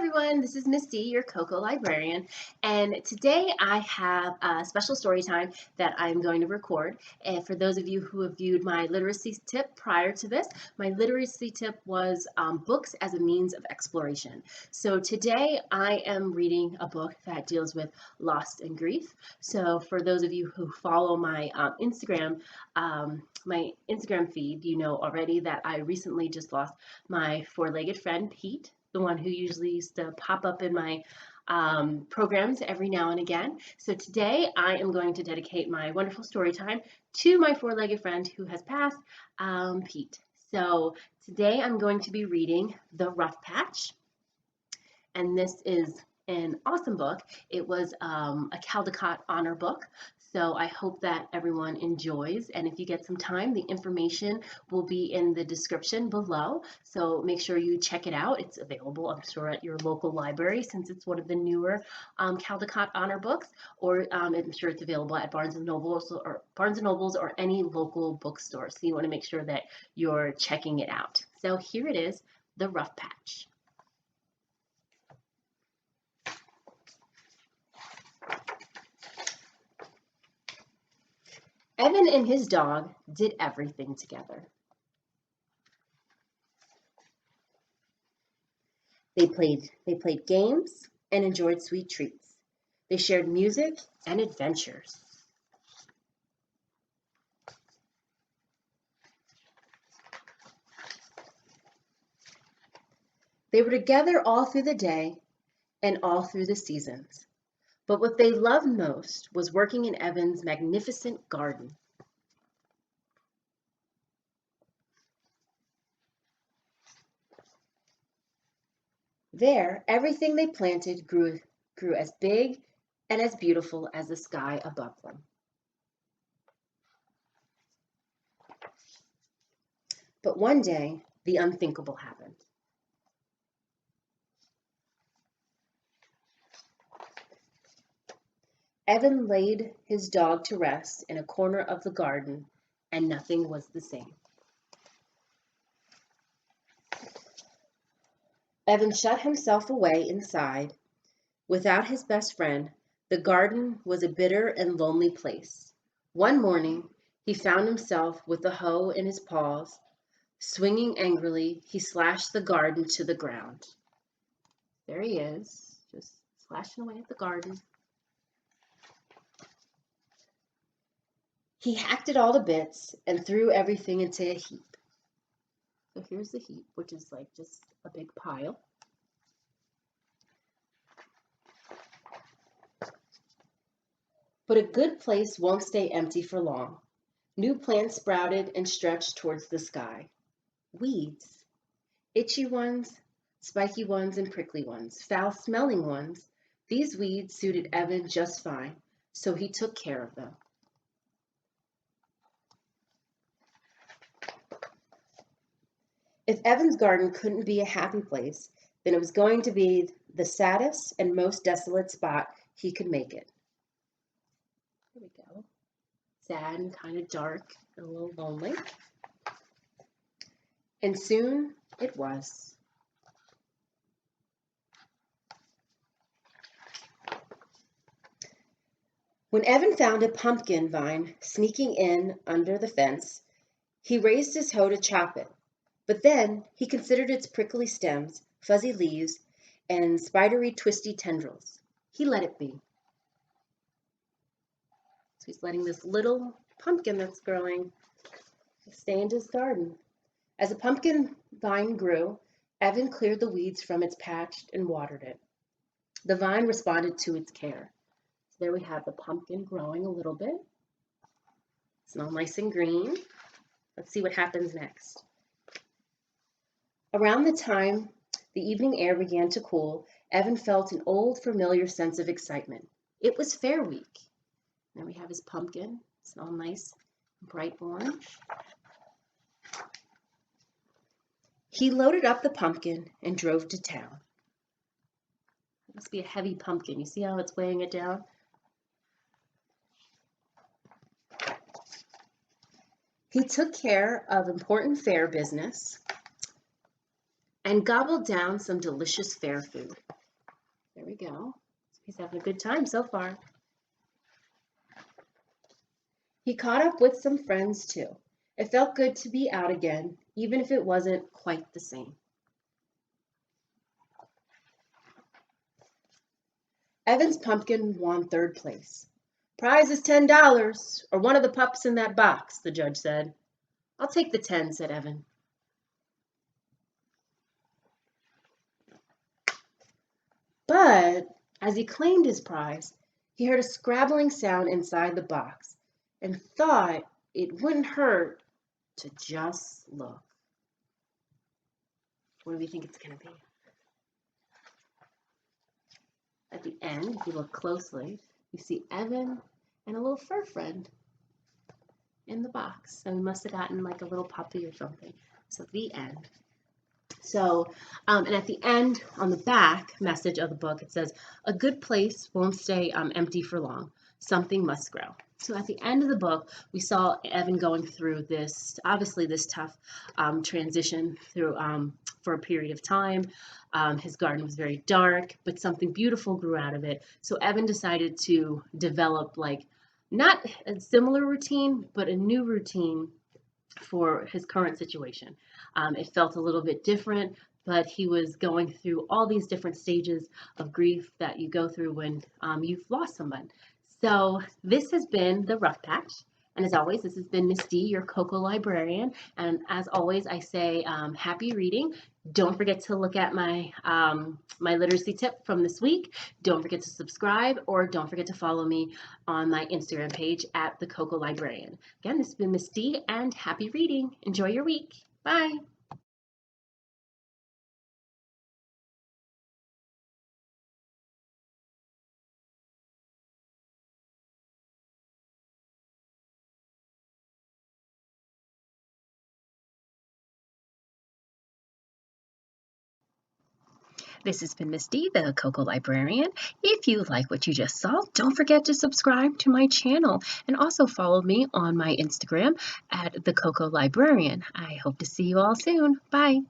everyone, this is Misty, your Coco librarian, and today I have a special story time that I'm going to record. And for those of you who have viewed my literacy tip prior to this, my literacy tip was books as a means of exploration. So today I am reading a book that deals with loss and grief. So for those of you who follow my Instagram feed, you know already that I recently just lost my four-legged friend Pete, the one who usually used to pop up in my programs every now and again. So today I am going to dedicate my wonderful story time to my four-legged friend who has passed, Pete. So today I'm going to be reading The Rough Patch, and this is an awesome book. It was a Caldecott honor book, so I hope that everyone enjoys. And if you get some time, the information will be in the description below, so make sure you check it out. It's available, I'm sure, at your local library since it's one of the newer Caldecott honor books, or I'm sure it's available at Barnes and Nobles or any local bookstore. So you want to make sure that you're checking it out. So here it is, The Rough Patch. Evan and his dog did everything together. They played games and enjoyed sweet treats. They shared music and adventures. They were together all through the day and all through the seasons. But what they loved most was working in Evan's magnificent garden. There, everything they planted grew as big and as beautiful as the sky above them. But one day, the unthinkable happened. Evan laid his dog to rest in a corner of the garden, and nothing was the same. Evan shut himself away inside. Without his best friend, the garden was a bitter and lonely place. One morning, he found himself with the hoe in his paws. Swinging angrily, he slashed the garden to the ground. There he is, just slashing away at the garden. He hacked it all to bits and threw everything into a heap. So here's the heap, which is like just a big pile. But a good place won't stay empty for long. New plants sprouted and stretched towards the sky. Weeds, itchy ones, spiky ones, and prickly ones, foul-smelling ones. These weeds suited Evan just fine, so he took care of them. If Evan's garden couldn't be a happy place, then it was going to be the saddest and most desolate spot he could make it. There we go. Sad and kind of dark and a little lonely. And soon it was. When Evan found a pumpkin vine sneaking in under the fence, he raised his hoe to chop it. But then he considered its prickly stems, fuzzy leaves, and spidery, twisty tendrils. He let it be. So he's letting this little pumpkin that's growing stay in his garden. As the pumpkin vine grew, Evan cleared the weeds from its patch and watered it. The vine responded to its care. So there we have the pumpkin growing a little bit. It's all nice and green. Let's see what happens next. Around the time the evening air began to cool, Evan felt an old familiar sense of excitement. It was Fair Week. There we have his pumpkin. It's all nice, bright orange. He loaded up the pumpkin and drove to town. It must be a heavy pumpkin. You see how it's weighing it down? He took care of important fair business. and gobbled down some delicious fair food. There we go. He's having a good time so far. He caught up with some friends too. It felt good to be out again, even if it wasn't quite the same. Evan's pumpkin won third place. Prize is $10, or one of the pups in that box, the judge said. I'll take the 10, said Evan. But as he claimed his prize, he heard a scrabbling sound inside the box and thought it wouldn't hurt to just look. What do you think it's going to be? At the end, if you look closely, you see Evan and a little fur friend in the box. So he must have gotten like a little puppy or something. So the end. So, and at the end, on the back message of the book, it says, a good place won't stay empty for long. Something must grow. So at the end of the book, we saw Evan going through this, obviously this tough transition through for a period of time. His garden was very dark, but something beautiful grew out of it. So Evan decided to develop like not a similar routine, but a new routine for his current situation. It felt a little bit different, but he was going through all these different stages of grief that you go through when you've lost someone. So this has been the Rough Patch. And as always, this has been Miss D, your Cocoa librarian. And as always, I say happy reading. Don't forget to look at my my literacy tip from this week. Don't forget to subscribe, or don't forget to follow me on my Instagram page at the Cocoa Librarian. Again, this has been Miss D, and happy reading. Enjoy your week. Bye. This has been Misty, the Cocoa Librarian. If you like what you just saw, don't forget to subscribe to my channel and also follow me on my Instagram at the Cocoa Librarian. I hope to see you all soon. Bye.